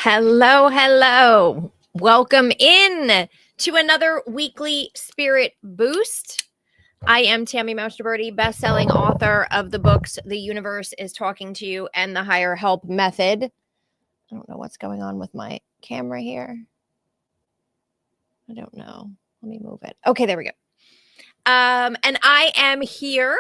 Hello, hello. Welcome in to another weekly spirit boost. I am Tammy Mausterberty, best-selling author of the books The Universe is Talking to You and The Higher Help Method. I don't know what's going on with my camera here. I don't know. Let me move it. Okay, there we go. And I am here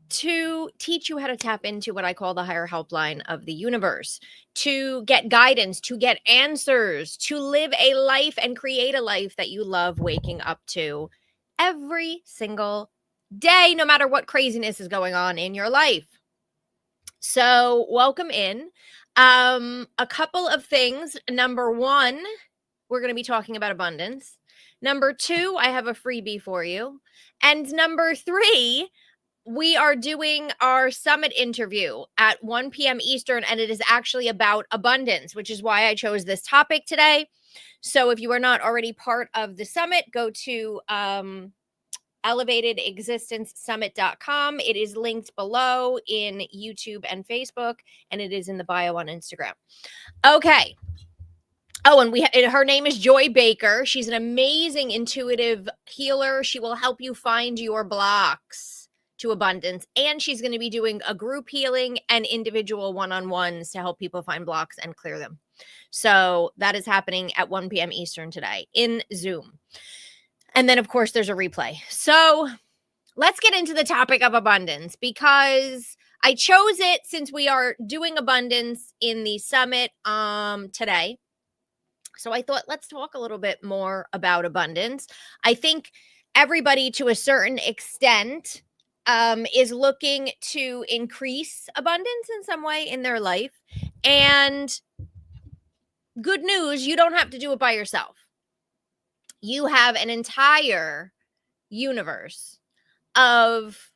to teach you how to tap into what I call the higher helpline of the universe, to get guidance, to get answers, to live a life and create a life that you love waking up to every single day, no matter what craziness is going on in your life. So welcome in. A couple of things. Number one, we're going to be talking about abundance. Number two, I have a freebie for you. And number three, we are doing our summit interview at 1 p.m. Eastern, and it is actually about abundance, which is why I chose this topic today. So if you are not already part of the summit, go to elevatedexistencesummit.com. It is linked below in YouTube and Facebook, and it is in the bio on Instagram. Okay. Oh, and her name is Joy Baker. She's an amazing intuitive healer. She will help you find your blocks to abundance, and she's going to be doing a group healing and individual one-on-ones to help people find blocks and clear them. So that is happening at 1 p.m. Eastern today in Zoom. And then, of course, there's a replay. So let's get into the topic of abundance, because I chose it since we are doing abundance in the summit today. So I thought, let's talk a little bit more about abundance. I think everybody, to a certain extent, is looking to increase abundance in some way in their life. And good news, you don't have to do it by yourself. You have an entire universe of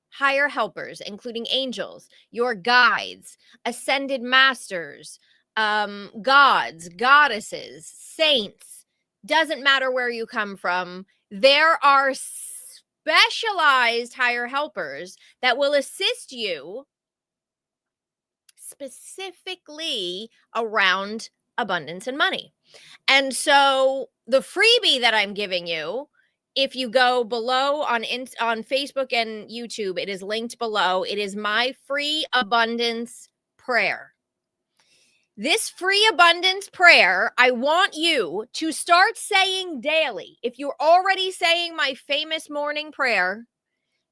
higher helpers, including angels, your guides, ascended masters, gods, goddesses, saints. Doesn't matter where you come from. There are specialized higher helpers that will assist you specifically around abundance and money. And so the freebie that I'm giving you, if you go below on Facebook and YouTube, it is linked below. It is my free abundance prayer. This free abundance prayer, I want you to start saying daily. If you're already saying my famous morning prayer,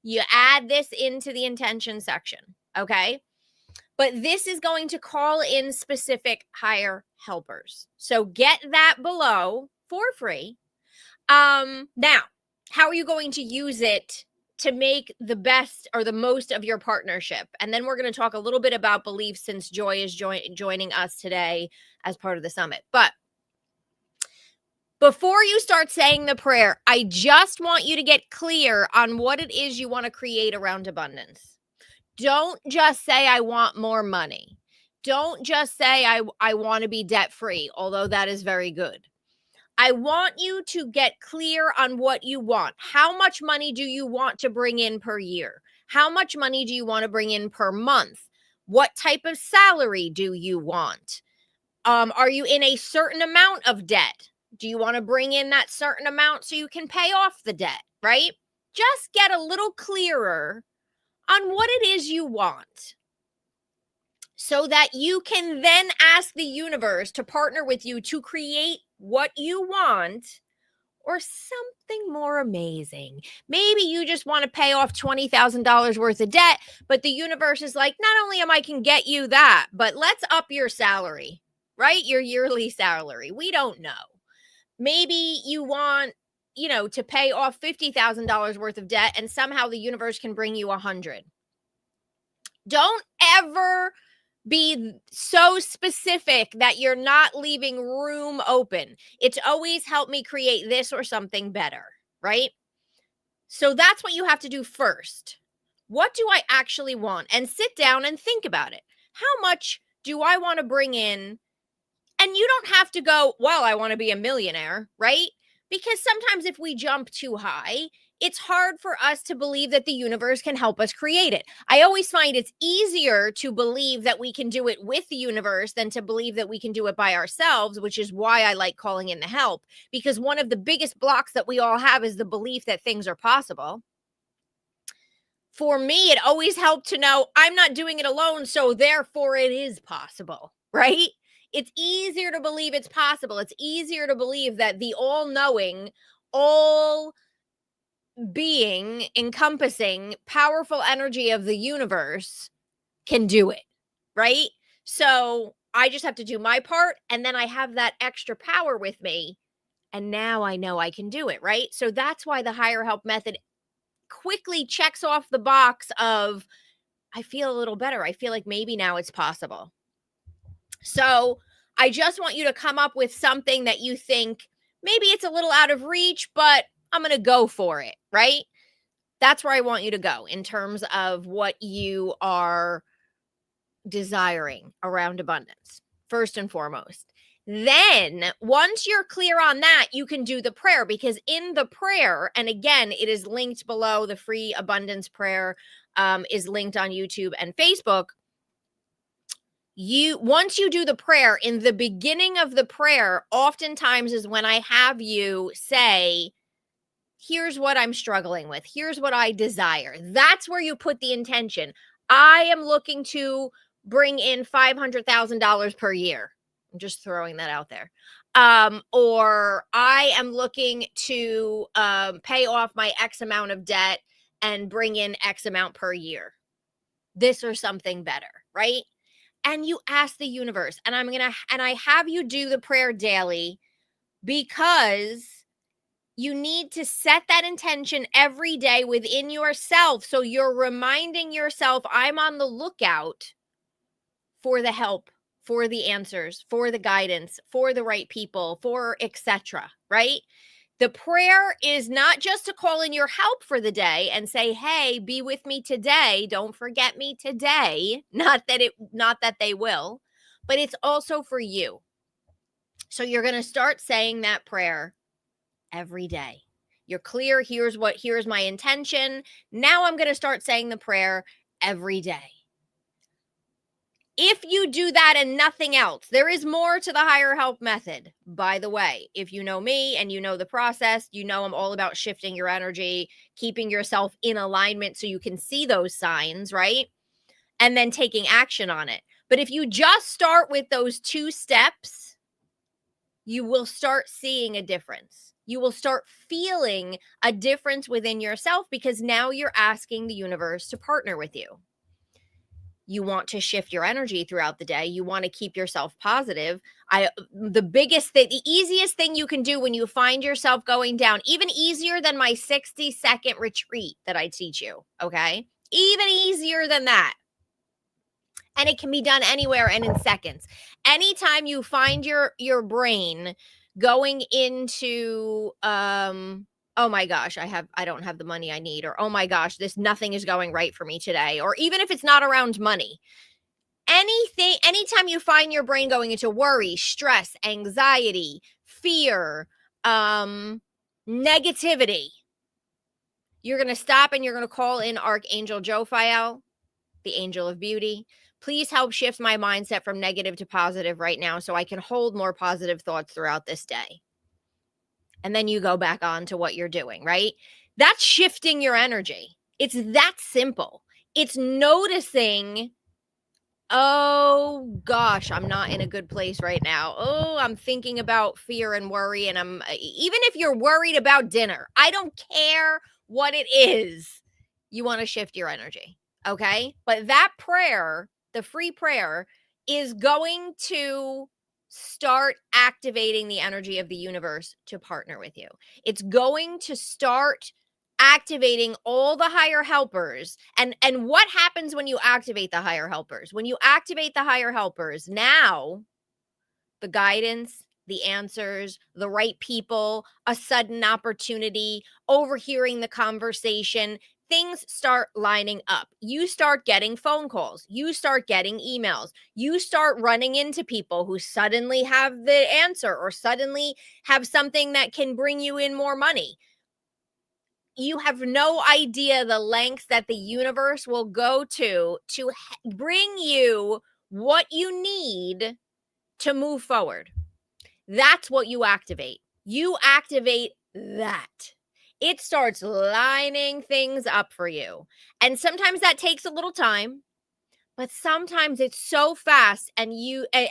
you add this into the intention section, okay? But this is going to call in specific higher helpers. So get that below for free. Now, how are you going to use it to make the best or the most of your partnership? And then we're going to talk a little bit about beliefs, since Joy is joining us today as part of the summit. But before you start saying the prayer, I just want you to get clear on what it is you want to create around abundance. Don't just say, I want more money. Don't just say, I want to be debt-free, although that is very good. I want you to get clear on what you want. How much money do you want to bring in per year? How much money do you want to bring in per month? What type of salary do you want? Are you in a certain amount of debt? Do you want to bring in that certain amount so you can pay off the debt, right? Just get a little clearer on what it is you want, so that you can then ask the universe to partner with you to create what you want, or something more amazing. Maybe you just want to pay off $20,000 worth of debt, but the universe is like, not only am I can get you that, but let's up your salary, right? Your yearly salary. We don't know. Maybe you want, to pay off $50,000 worth of debt, and somehow the universe can bring you 100. Don't ever be so specific that you're not leaving room open. It's always help me create this or something better, right? So that's what you have to do first. What do I actually want? And sit down and think about it. How much do I want to bring in? And you don't have to go, well, I want to be a millionaire, right? Because sometimes if we jump too high, it's hard for us to believe that the universe can help us create it. I always find it's easier to believe that we can do it with the universe than to believe that we can do it by ourselves, which is why I like calling in the help, because one of the biggest blocks that we all have is the belief that things are possible. For me, it always helped to know I'm not doing it alone, so therefore it is possible, right? It's easier to believe it's possible. It's easier to believe that the all knowing, all being, encompassing, powerful energy of the universe can do it, right? So I just have to do my part, and then I have that extra power with me. And now I know I can do it, right? So that's why the higher help method quickly checks off the box of, I feel a little better. I feel like maybe now it's possible. So I just want you to come up with something that you think maybe it's a little out of reach, but I'm going to go for it, right? That's where I want you to go in terms of what you are desiring around abundance, first and foremost. Then, once you're clear on that, you can do the prayer, because in the prayer, and again, it is linked below, the free abundance prayer is linked on YouTube and Facebook. Once you do the prayer, in the beginning of the prayer, oftentimes is when I have you say, here's what I'm struggling with. Here's what I desire. That's where you put the intention. I am looking to bring in $500,000 per year. I'm just throwing that out there. Or I am looking to pay off my X amount of debt and bring in X amount per year. This or something better, right? And you ask the universe, and I have you do the prayer daily, because you need to set that intention every day within yourself. So you're reminding yourself, I'm on the lookout for the help, for the answers, for the guidance, for the right people, for etc. Right? The prayer is not just to call in your help for the day and say, hey, be with me today. Don't forget me today. Not that they will, but it's also for you. So you're going to start saying that prayer every day. You're clear. Here's my intention. Now I'm going to start saying the prayer every day. If you do that and nothing else, there is more to the higher help method. By the way, if you know me and you know the process, you know I'm all about shifting your energy, keeping yourself in alignment so you can see those signs, right? And then taking action on it. But if you just start with those 2 steps, you will start seeing a difference. You will start feeling a difference within yourself, because now you're asking the universe to partner with you. You want to shift your energy throughout the day. You want to keep yourself positive. The easiest thing you can do when you find yourself going down, even easier than my 60-second retreat that I teach you, okay? Even easier than that. And it can be done anywhere and in seconds. Anytime you find your brain going into oh my gosh, I don't have the money I need, or oh my gosh, nothing is going right for me today, or even if it's not around money. Anytime you find your brain going into worry, stress, anxiety, fear, negativity, you're going to stop and you're going to call in Archangel Jophiel, the angel of beauty. Please help shift my mindset from negative to positive right now so I can hold more positive thoughts throughout this day. And then you go back on to what you're doing, right? That's shifting your energy. It's that simple. It's noticing, oh gosh, I'm not in a good place right now. Oh, I'm thinking about fear and worry. And even if you're worried about dinner, I don't care what it is, you want to shift your energy. Okay. But that prayer, the free prayer, is going to start activating the energy of the universe to partner with you. It's going to start activating all the higher helpers. And what happens when you activate the higher helpers? When you activate the higher helpers, now the guidance, the answers, the right people, a sudden opportunity, overhearing the conversation, things start lining up. You start getting phone calls. You start getting emails. You start running into people who suddenly have the answer or suddenly have something that can bring you in more money. you have no idea the lengths that the universe will go to bring you what you need to move forward. That's what you activate. You activate that. It starts lining things up for you. And sometimes that takes a little time, but sometimes it's so fast. And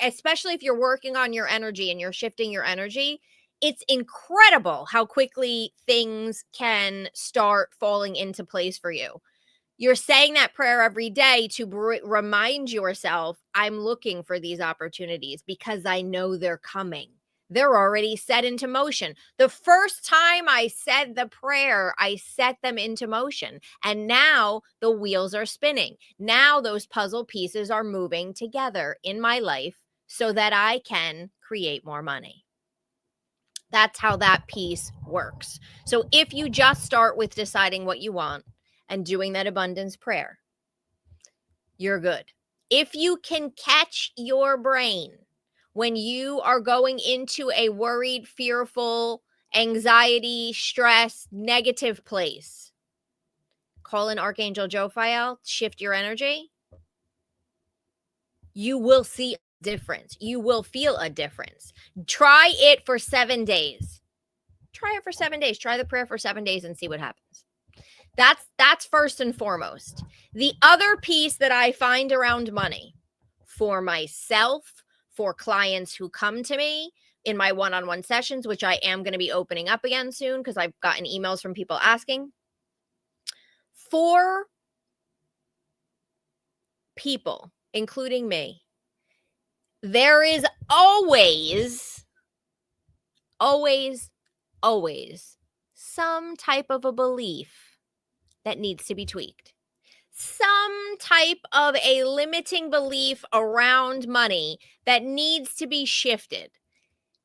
especially if you're working on your energy and you're shifting your energy, it's incredible how quickly things can start falling into place for you. You're saying that prayer every day to remind yourself, I'm looking for these opportunities because I know they're coming. They're already set into motion. The first time I said the prayer, I set them into motion. And now the wheels are spinning. Now those puzzle pieces are moving together in my life so that I can create more money. That's how that piece works. So if you just start with deciding what you want and doing that abundance prayer, you're good. If you can catch your brain when you are going into a worried, fearful, anxiety, stress, negative place, call in Archangel Jophiel, shift your energy. You will see a difference. You will feel a difference. Try it for 7 days. Try it for 7 days. Try the prayer for 7 days and see what happens. That's first and foremost. The other piece that I find around money for myself, for clients who come to me in my one-on-one sessions, which I am going to be opening up again soon because I've gotten emails from people asking, for people, including me, there is always some type of a belief that needs to be tweaked. Some type of a limiting belief around money that needs to be shifted.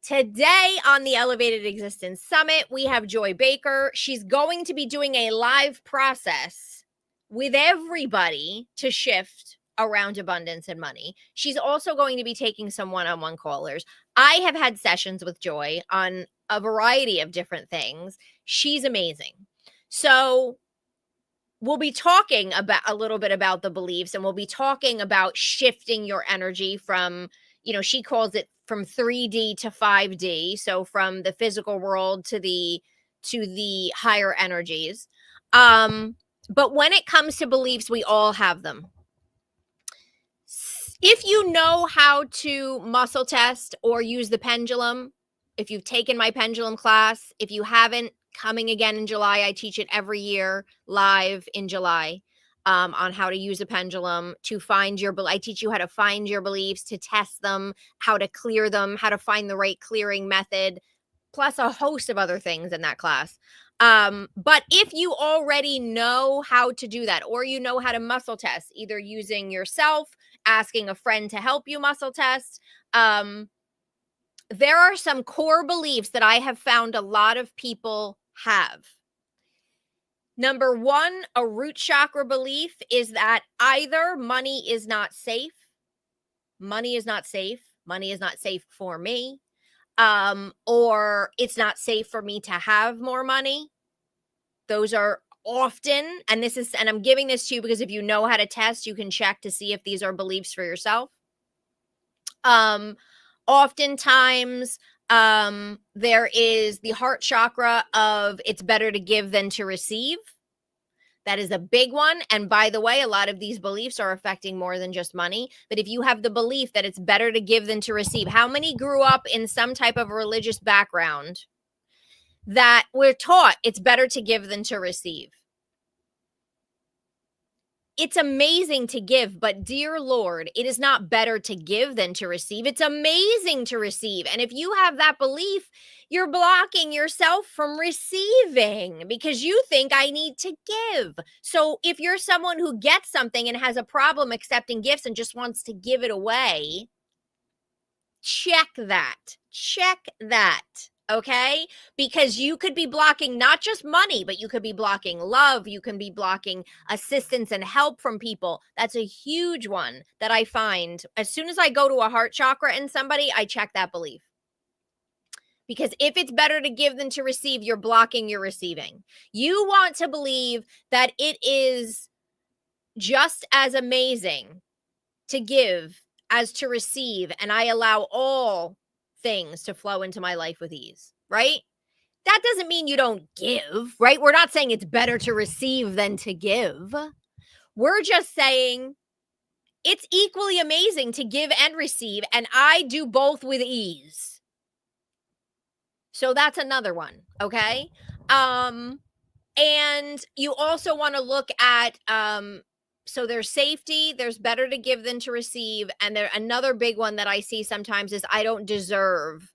Today on the Elevated Existence Summit, we have Joy Baker. She's going to be doing a live process with everybody to shift around abundance and money. She's also going to be taking some one-on-one callers. I have had sessions with Joy on a variety of different things. She's amazing. So we'll be talking about a little bit about the beliefs, and we'll be talking about shifting your energy from, she calls it from 3D to 5D. So from the physical world to the higher energies. But when it comes to beliefs, we all have them. If you know how to muscle test or use the pendulum, if you've taken my pendulum class, if you haven't, coming again in July, I teach it every year live in July on how to use a pendulum to find I teach you how to find your beliefs, to test them, how to clear them, how to find the right clearing method, plus a host of other things in that class. But if you already know how to do that, or you know how to muscle test, either using yourself, asking a friend to help you muscle test, there are some core beliefs that I have found a lot of people have. Number one, a root chakra belief is that either money is not safe. Money is not safe. Money is not safe for me. Or it's not safe for me to have more money. Those are often, and I'm giving this to you because if you know how to test, you can check to see if these are beliefs for yourself. Oftentimes, there is the heart chakra of it's better to give than to receive. That is a big one. And by the way, a lot of these beliefs are affecting more than just money. But if you have the belief that it's better to give than to receive, how many grew up in some type of religious background that we're taught it's better to give than to receive? It's amazing to give, but dear Lord, it is not better to give than to receive. It's amazing to receive. And if you have that belief, you're blocking yourself from receiving because you think I need to give. So if you're someone who gets something and has a problem accepting gifts and just wants to give it away, check that. Check that. Okay? Because you could be blocking not just money, but you could be blocking love. You can be blocking assistance and help from people. That's a huge one that I find. As soon as I go to a heart chakra in somebody, I check that belief. Because if it's better to give than to receive, you're blocking your receiving. You want to believe that it is just as amazing to give as to receive, and I allow all things to flow into my life with ease, right? That doesn't mean you don't give, right? We're not saying it's better to receive than to give. We're just saying it's equally amazing to give and receive, and I do both with ease. So that's another one, okay? And you also want to look at so there's safety, there's better to give than to receive, and there another big one that I see sometimes is I don't deserve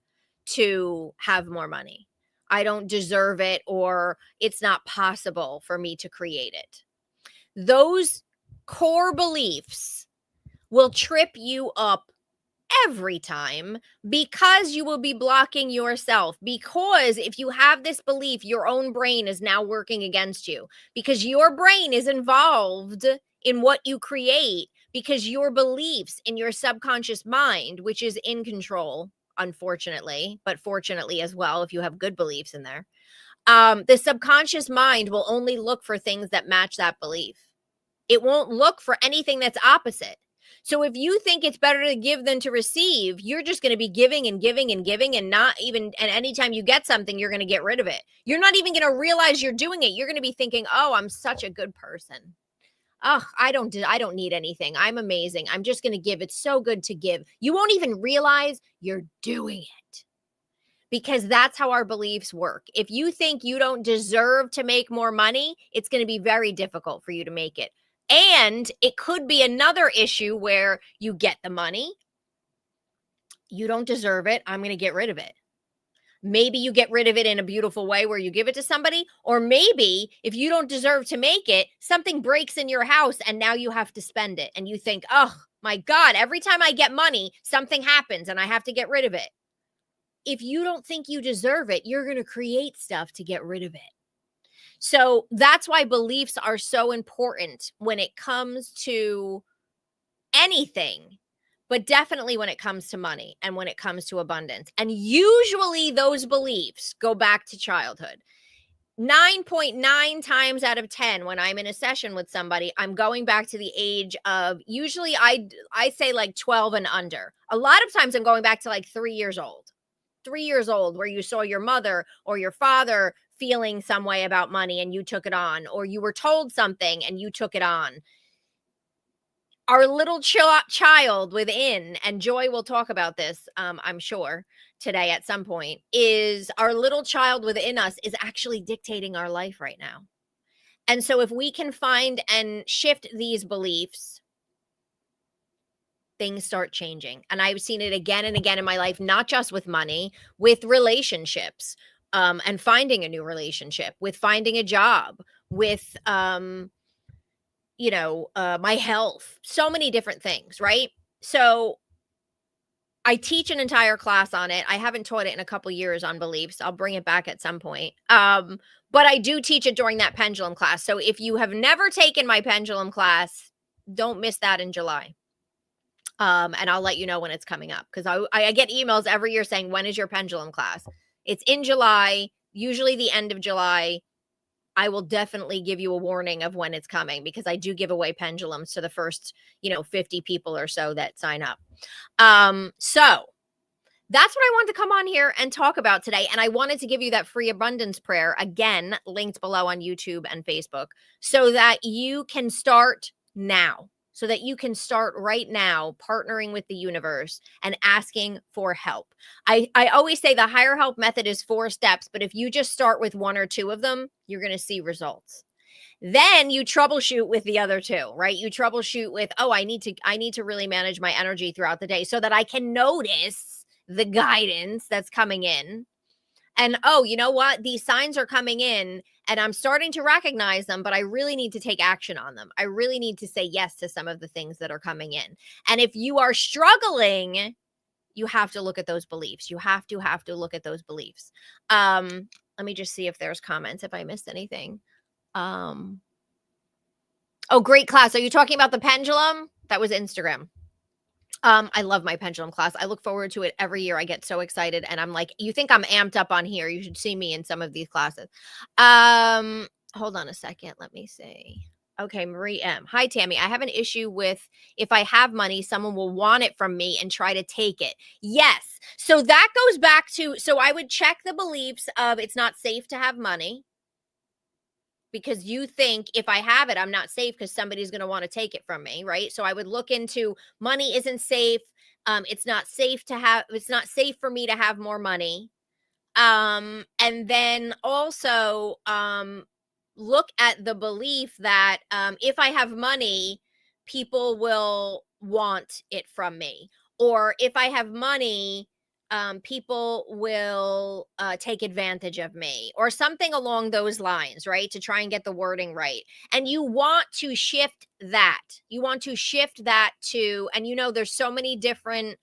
to have more money. I don't deserve it, or it's not possible for me to create it. Those core beliefs will trip you up every time, because you will be blocking yourself. Because if you have this belief, your own brain is now working against you, because your brain is involved in what you create, because your beliefs in your subconscious mind, which is in control, unfortunately, but fortunately as well, if you have good beliefs in there, the subconscious mind will only look for things that match that belief. It won't look for anything that's opposite. So if you think it's better to give than to receive, you're just going to be giving and giving and giving, and not even, and anytime you get something, you're going to get rid of it. You're not even going to realize you're doing it. You're going to be thinking, "Oh, I'm such a good person. Oh, I don't need anything. I'm amazing. I'm just going to give. It's so good to give." You won't even realize you're doing it, because that's how our beliefs work. If you think you don't deserve to make more money, it's going to be very difficult for you to make it. And it could be another issue where you get the money, you don't deserve it, I'm going to get rid of it. Maybe you get rid of it in a beautiful way where you give it to somebody, or maybe if you don't deserve to make it, something breaks in your house and now you have to spend it. And you think, "Oh my God, every time I get money, something happens and I have to get rid of it." If you don't think you deserve it, you're going to create stuff to get rid of it. So that's why beliefs are so important when it comes to anything, but definitely when it comes to money and when it comes to abundance. And usually those beliefs go back to childhood. 9.9 times out of 10 when I'm in a session with somebody, I'm going back to the age of, usually I say like 12 and under. A lot of times I'm going back to like 3 years old. 3 years old, where you saw your mother or your father feeling some way about money and you took it on, or you were told something and you took it on. Our little child within, and Joy will talk about this, I'm sure, today at some point, is our little child within us is actually dictating our life right now. And so if we can find and shift these beliefs, things start changing. And I've seen it again and again in my life, not just with money, with relationships, and finding a new relationship, with finding a job, with, my health, so many different things, right? So I teach an entire class on it. I haven't taught it in a couple years on beliefs. I'll bring it back at some point. But I do teach it during that pendulum class. So if you have never taken my pendulum class, don't miss that in July. And I'll let you know when it's coming up, because I get emails every year saying, "When is your pendulum class?" It's in July, usually the end of July. I will definitely give you a warning of when it's coming, because I do give away pendulums to the first, 50 people or so that sign up. So that's what I wanted to come on here and talk about today. And I wanted to give you that free abundance prayer, again, linked below on YouTube and Facebook, so that you can start now. So that you can start right now partnering with the universe and asking for help. I always say the higher help method is 4 steps, but if you just start with 1 or 2 of them, you're going to see results. Then you troubleshoot with the other 2, right? You troubleshoot with, "Oh, I need to really manage my energy throughout the day so that I can notice the guidance that's coming in. And, oh, you know what? These signs are coming in and I'm starting to recognize them, but I really need to take action on them. I really need to say yes to some of the things that are coming in." And if you are struggling, you have to look at those beliefs. You have to look at those beliefs. Let me just see if there's comments, if I missed anything. Oh, great class. Are you talking about the pendulum? That was Instagram. I love my pendulum class. I look forward to it every year. I get so excited and I'm like, you think I'm amped up on here. You should see me in some of these classes. Hold on a second. Let me see. Okay, Marie M. Hi, Tammy. I have an issue with if I have money, someone will want it from me and try to take it. Yes. So that goes back to, so I would check the beliefs of it's not safe to have money because you think if I have it, I'm not safe because somebody's going to want to take it from me, right? So I would look into money isn't safe. It's not safe to have, it's not safe for me to have more money. And then also look at the belief that if I have money, people will want it from me. Or if I have money, people will take advantage of me or something along those lines, right? To try and get the wording right. And you want to shift that. You want to shift that to, and there's so many different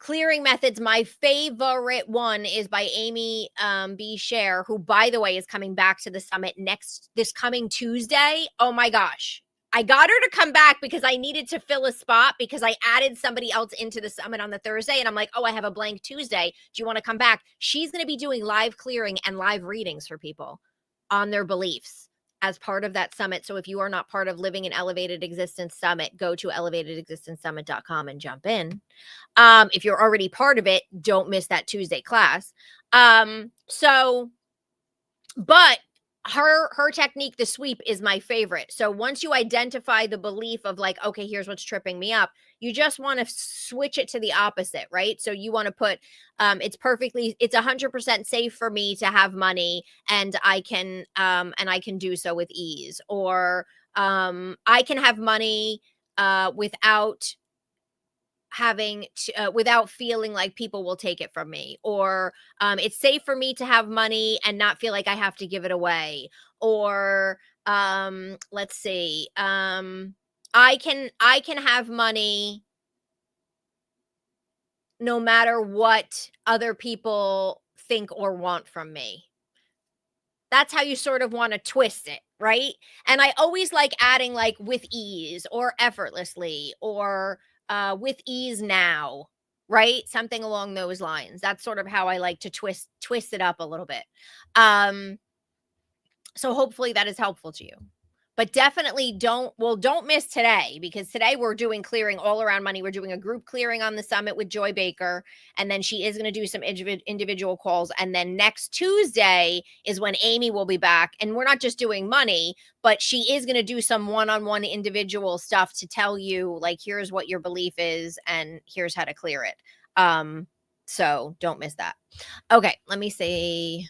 clearing methods. My favorite one is by Amy B. Scher, who, by the way, is coming back to the summit this coming Tuesday. Oh my gosh. I got her to come back because I needed to fill a spot because I added somebody else into the summit on the Thursday. And I'm like, oh, I have a blank Tuesday. Do you want to come back? She's going to be doing live clearing and live readings for people on their beliefs as part of that summit. So if you are not part of Living an Elevated Existence Summit, go to elevatedexistencesummit.com and jump in. If you're already part of it, don't miss that Tuesday class. But her technique, the sweep, is my favorite. So once you identify the belief of like, okay, here's what's tripping me up, you just want to switch it to the opposite, right? So you want to put it's 100% safe for me to have money and I can do so with ease. Or I can have money without without feeling like people will take it from me. Or it's safe for me to have money and not feel like I have to give it away. Or let's see, I can have money no matter what other people think or want from me. That's how you sort of want to twist it, right? And I always like adding like with ease or effortlessly or with ease now, right? Something along those lines. That's sort of how I like to twist it up a little bit. So hopefully that is helpful to you. But definitely don't miss today, because today we're doing clearing all around money. We're doing a group clearing on the summit with Joy Baker, and then she is going to do some individual calls. And then next Tuesday is when Amy will be back, and we're not just doing money, but she is going to do some one-on-one individual stuff to tell you like, here's what your belief is and here's how to clear it. So don't miss that. Okay, let me see.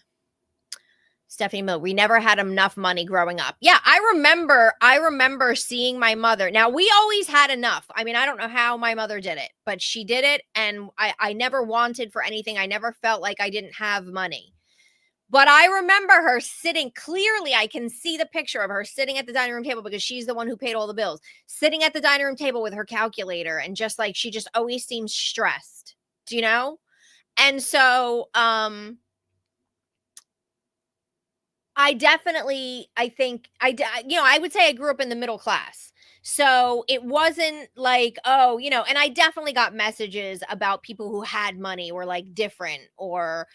Stephanie Mill, we never had enough money growing up. Yeah, I remember seeing my mother. Now, we always had enough. I mean, I don't know how my mother did it, but she did it. And I never wanted for anything. I never felt like I didn't have money. But I remember her sitting, clearly I can see the picture of her sitting at the dining room table, because she's the one who paid all the bills, sitting at the dining room table with her calculator, and just like, she just always seems stressed, do you know? And so, I would say I grew up in the middle class. So it wasn't like, oh, and I definitely got messages about people who had money were like different or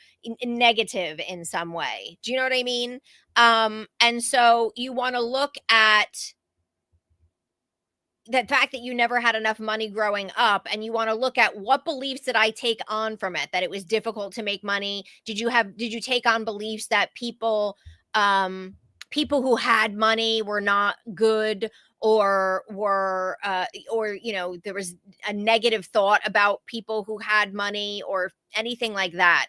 negative in some way. Do you know what I mean? And so you want to look at the fact that you never had enough money growing up, and you want to look at what beliefs did I take on from it, that it was difficult to make money. Did you take on beliefs that people who had money were not good, or were there was a negative thought about people who had money or anything like that.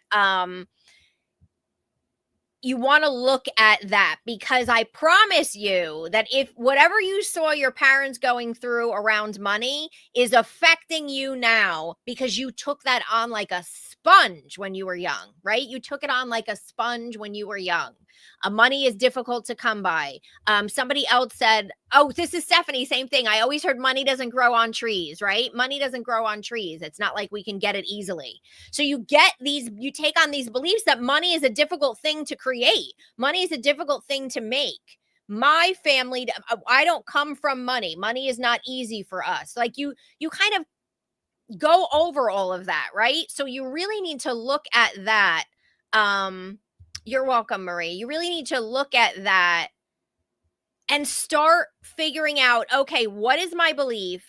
You want to look at that, because I promise you that if whatever you saw your parents going through around money is affecting you now, because you took that on like a sponge when you were young, right? You took it on like a sponge when you were young. Money is difficult to come by. Somebody else said, oh, this is Stephanie, same thing. I always heard money doesn't grow on trees, right? Money doesn't grow on trees. It's not like we can get it easily. So you take on these beliefs that money is a difficult thing to create. Money is a difficult thing to make. My family, I don't come from money. Money is not easy for us. Like you kind of go over all of that, right? So you really need to look at that. You're welcome, Marie. You really need to look at that and start figuring out, okay, what is my belief?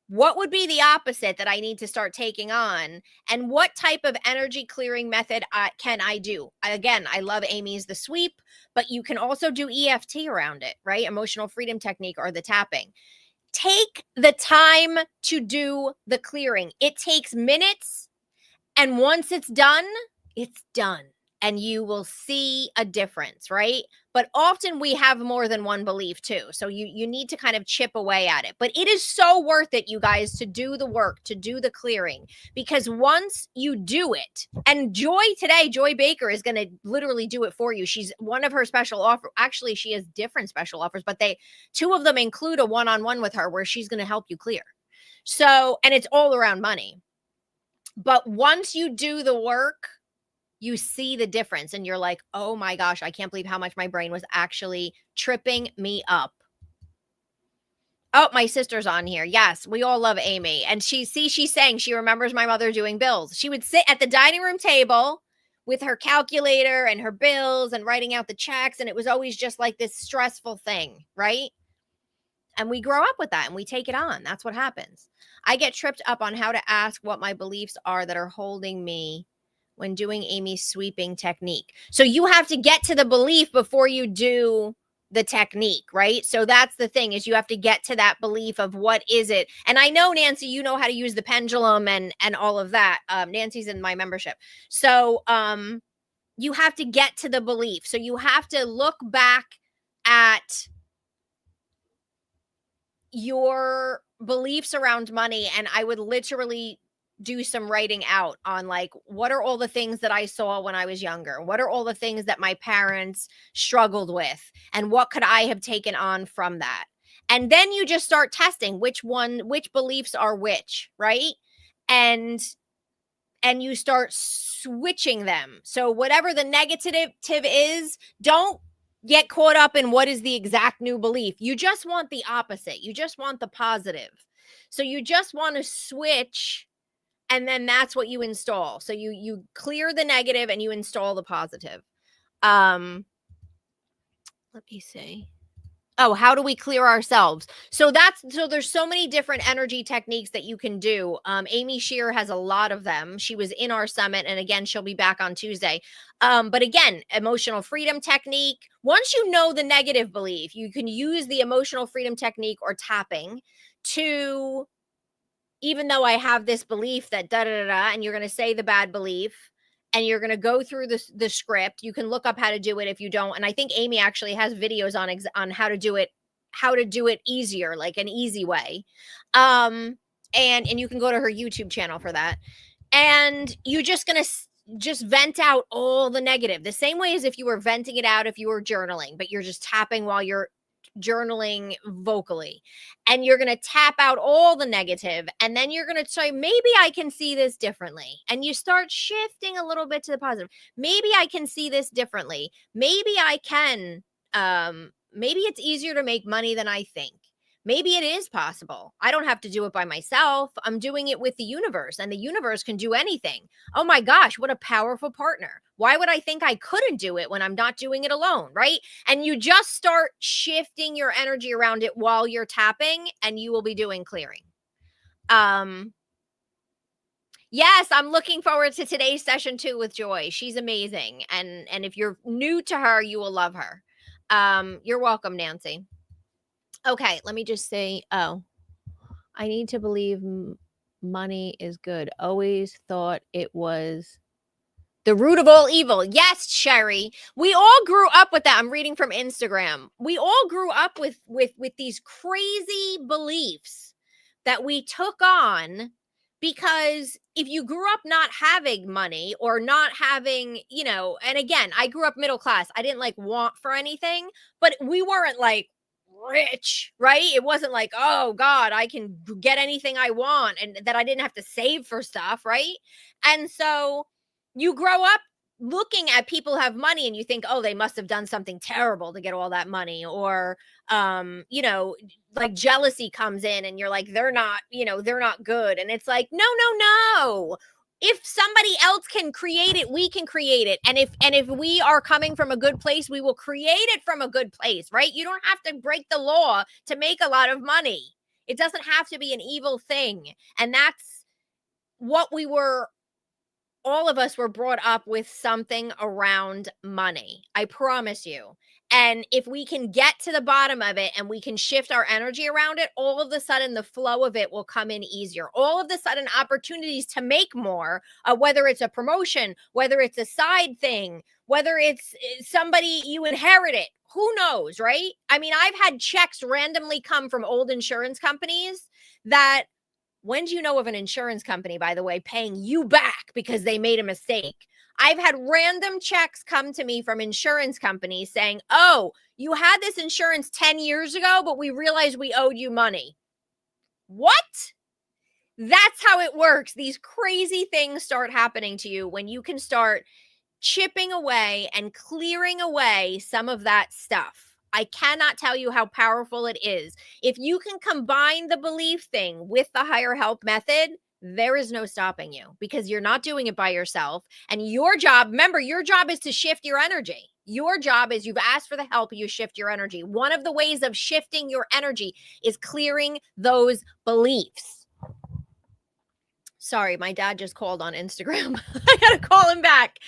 What would be the opposite that I need to start taking on? And what type of energy clearing method can I do? Again, I love Amy's the sweep, but you can also do EFT around it, right? Emotional freedom technique or the tapping. Take the time to do the clearing. It takes minutes. And once it's done, and you will see a difference, right? But often we have more than one belief too. So you need to kind of chip away at it. But it is so worth it, you guys, to do the work, to do the clearing, because once you do it, and Joy Baker is going to literally do it for you. She's one of her special offers. Actually, she has different special offers, but two of them include a one-on-one with her where she's going to help you clear. So, and it's all around money. But once you do the work, you see the difference and you're like, oh my gosh, I can't believe how much my brain was actually tripping me up. Oh, my sister's on here. Yes, we all love Amy. And she's saying she remembers my mother doing bills. She would sit at the dining room table with her calculator and her bills and writing out the checks. And it was always just like this stressful thing, right? And we grow up with that and we take it on. That's what happens. I get tripped up on how to ask what my beliefs are that are holding me when doing Amy's sweeping technique. So you have to get to the belief before you do the technique, right? So that's the thing, is you have to get to that belief of what is it. And I know, Nancy, you know how to use the pendulum and all of that. Nancy's in my membership. So you have to get to the belief. So you have to look back at your beliefs around money, and I would literally do some writing out on, like, what are all the things that I saw when I was younger? What are all the things that my parents struggled with? And what could I have taken on from that? And then you just start testing which beliefs are which, right? And you start switching them. So whatever the negative is, don't get caught up in what is the exact new belief. You just want the opposite. You just want the positive. So you just want to switch, and then that's what you install. So you clear the negative and you install the positive. Let me see. Oh, how do we clear ourselves? So there's so many different energy techniques that you can do. Amy Shear has a lot of them. She was in our summit, and again, she'll be back on Tuesday. But again, emotional freedom technique. Once you know the negative belief, you can use the emotional freedom technique or tapping to, even though I have this belief that and you're going to say the bad belief, and you're going to go through the script. You can look up how to do it if you don't. And I think Amy actually has videos on how to do it easier, like an easy way. And you can go to her YouTube channel for that. And you're just going to just vent out all the negative, the same way as if you were venting it out if you were journaling, but you're just tapping while you're journaling vocally, and you're going to tap out all the negative, and then you're going to say, maybe I can see this differently, and you start shifting a little bit to the positive. Maybe I can see this differently. Maybe I can maybe it's easier to make money than I think. Maybe it is possible. I don't have to do it by myself. I'm doing it with the universe, and the universe can do anything. Oh my gosh, what a powerful partner. Why would I think I couldn't do it when I'm not doing it alone, right? And you just start shifting your energy around it while you're tapping, and you will be doing clearing. Yes, I'm looking forward to today's session too with Joy. She's amazing. And if you're new to her, you will love her. You're welcome, Nancy. Okay, let me just say, I need to believe money is good. Always thought it was the root of all evil. Yes, Sherry. We all grew up with that. I'm reading from Instagram. We all grew up with these crazy beliefs that we took on, because if you grew up not having money or not having, and again, I grew up middle class. I didn't like want for anything, but we weren't like rich, right? It wasn't like, oh God, I can get anything I want, and that I didn't have to save for stuff, right? And so you grow up looking at people who have money and you think, oh, they must have done something terrible to get all that money, or you know, like jealousy comes in and you're like, they're not, you know, they're not good. And it's like, no, no, no. If somebody else can create it, we can create it. And if we are coming from a good place, we will create it from a good place, right? You don't have to break the law to make a lot of money. It doesn't have to be an evil thing. And that's what we were, all of us were brought up with something around money. I promise you. And if we can get to the bottom of it and we can shift our energy around it, all of a sudden the flow of it will come in easier. All of a sudden, opportunities to make more, whether it's a promotion, whether it's a side thing, whether it's somebody you inherited, who knows, right? I mean, I've had checks randomly come from old insurance companies that, when do you know of an insurance company, by the way, paying you back because they made a mistake? I've had random checks come to me from insurance companies saying, oh, you had this insurance 10 years ago, but we realized we owed you money. What? That's how it works. These crazy things start happening to you when you can start chipping away and clearing away some of that stuff. I cannot tell you how powerful it is. If you can combine the belief thing with the higher help method, there is no stopping you, because you're not doing it by yourself. And your job, remember, your job is to shift your energy. Your job is, you've asked for the help, you shift your energy. One of the ways of shifting your energy is clearing those beliefs. Sorry, my dad just called on Instagram. I gotta call him back.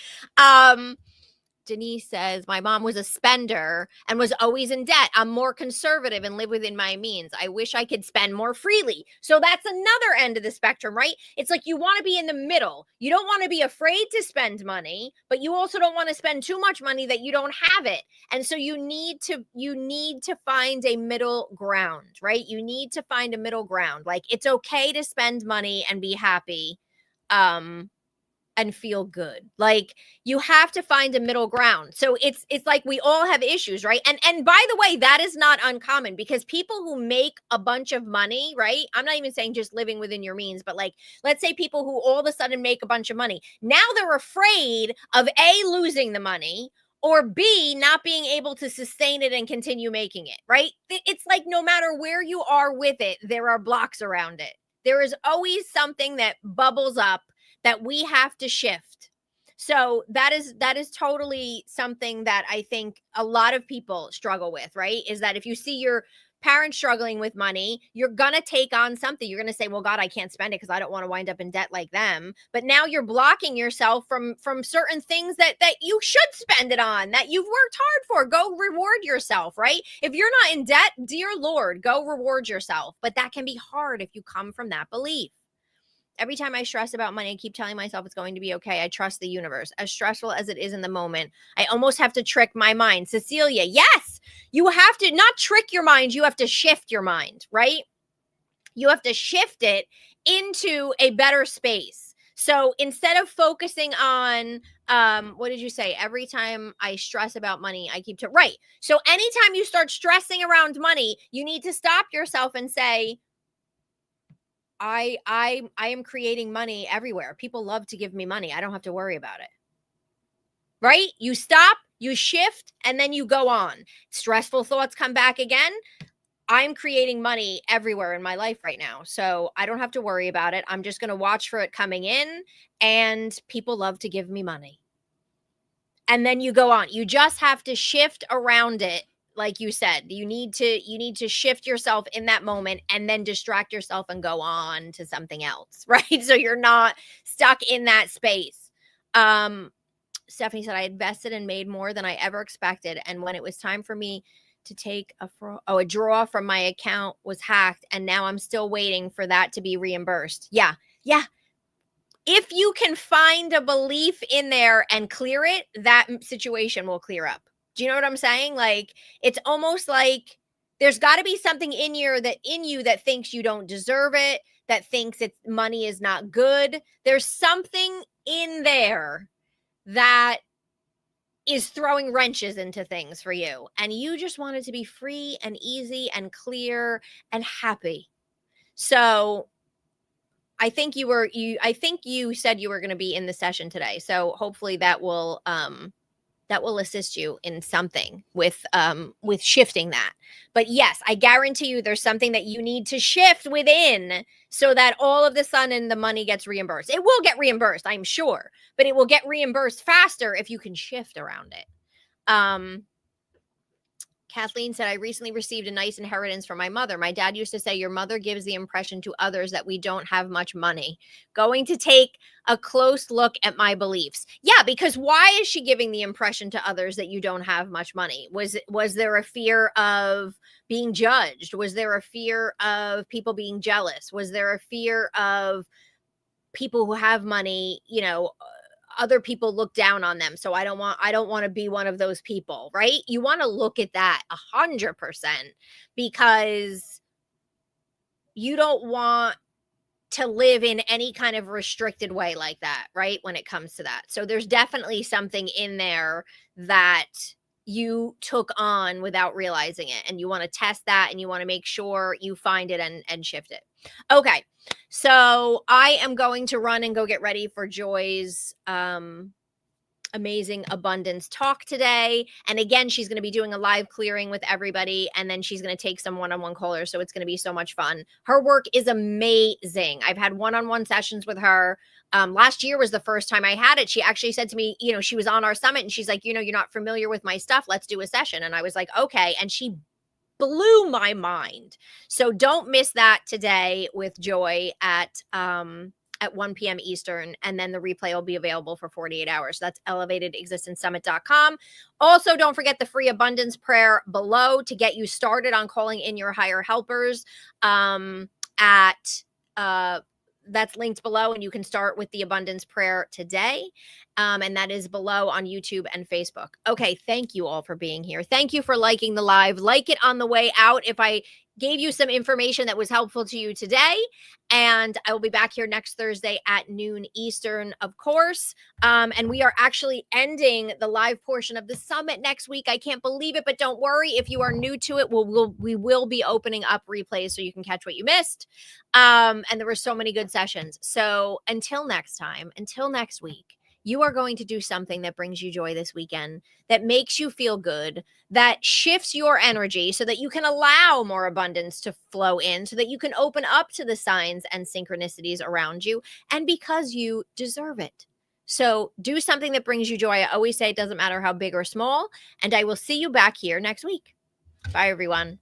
Denise says, my mom was a spender and was always in debt. I'm more conservative and live within my means. I wish I could spend more freely. So that's another end of the spectrum, right? It's like you want to be in the middle. You don't want to be afraid to spend money, but you also don't want to spend too much money that you don't have it. And so you need to find a middle ground, right? You need to find a middle ground. Like, it's okay to spend money and be happy. And feel good. Like, you have to find a middle ground. So it's like we all have issues, right? And by the way, that is not uncommon, because people who make a bunch of money, right? I'm not even saying just living within your means, but like, let's say people who all of a sudden make a bunch of money. Now they're afraid of A, losing the money, or B, not being able to sustain it and continue making it, right? It's like, no matter where you are with it, there are blocks around it. There is always something that bubbles up that we have to shift. So that is totally something that I think a lot of people struggle with, right? Is that if you see your parents struggling with money, you're going to take on something. You're going to say, well, God, I can't spend it because I don't want to wind up in debt like them. But now you're blocking yourself from certain things that you should spend it on, that you've worked hard for. Go reward yourself, right? If you're not in debt, dear Lord, go reward yourself. But that can be hard if you come from that belief. Every time I stress about money, I keep telling myself it's going to be okay. I trust the universe. As stressful as it is in the moment, I almost have to trick my mind. Cecilia, yes, you have to not trick your mind. You have to shift your mind, right? You have to shift it into a better space. So instead of focusing on, what did you say? Every time I stress about money, I keep to, right. So anytime you start stressing around money, you need to stop yourself and say, I am creating money everywhere. People love to give me money. I don't have to worry about it. Right? You stop, you shift, and then you go on. Stressful thoughts come back again. I'm creating money everywhere in my life right now. So I don't have to worry about it. I'm just going to watch for it coming in, and people love to give me money. And then you go on. You just have to shift around it. Like you said, you need to shift yourself in that moment and then distract yourself and go on to something else, right? So you're not stuck in that space. Stephanie said, I invested and made more than I ever expected. And when it was time for me to take a draw from my account was hacked. And now I'm still waiting for that to be reimbursed. Yeah. If you can find a belief in there and clear it, that situation will clear up. Do you know what I'm saying? Like, it's almost like there's got to be something in you that thinks you don't deserve it, that thinks money is not good. There's something in there that is throwing wrenches into things for you. And you just want it to be free and easy and clear and happy. So I think you said you were going to be in the session today. So hopefully that will assist you in something with shifting that. But yes, I guarantee you there's something that you need to shift within so that all of the sudden the money gets reimbursed. It will get reimbursed, I'm sure, but it will get reimbursed faster if you can shift around it. Kathleen said, I recently received a nice inheritance from my mother. My dad used to say, your mother gives the impression to others that we don't have much money. Going to take a close look at my beliefs. Yeah, because why is she giving the impression to others that you don't have much money? Was there a fear of being judged? Was there a fear of people being jealous? Was there a fear of people who have money, other people look down on them, so I don't want to be one of those people, right? You want to look at that 100% because you don't want to live in any kind of restricted way like that, right? When it comes to that. So there's definitely something in there that you took on without realizing it, and you want to test that, and you want to make sure you find it and shift it. Okay. So I am going to run and go get ready for Joy's amazing abundance talk today. And again, she's going to be doing a live clearing with everybody, and then she's going to take some one-on-one callers. So it's going to be so much fun. Her work is amazing. I've had one-on-one sessions with her. Last year was the first time I had it. She actually said to me, she was on our summit and she's like, you're not familiar with my stuff. Let's do a session. And I was like, okay. And she blew my mind. So don't miss that today with Joy at 1 p.m. Eastern, and then the replay will be available for 48 hours. That's elevatedexistencesummit.com. Also, don't forget the free abundance prayer below to get you started on calling in your higher helpers. That's linked below, and you can start with the abundance prayer today. And that is below on YouTube and Facebook. Okay, thank you all for being here. Thank you for liking the live. Like it on the way out if I gave you some information that was helpful to you today. And I will be back here next Thursday at noon Eastern, of course. And we are actually ending the live portion of the summit next week. I can't believe it, but don't worry. If you are new to it, we will be opening up replays so you can catch what you missed. And there were so many good sessions. So until next time, until next week, you are going to do something that brings you joy this weekend, that makes you feel good, that shifts your energy so that you can allow more abundance to flow in, so that you can open up to the signs and synchronicities around you, and because you deserve it. So do something that brings you joy. I always say it doesn't matter how big or small, and I will see you back here next week. Bye, everyone.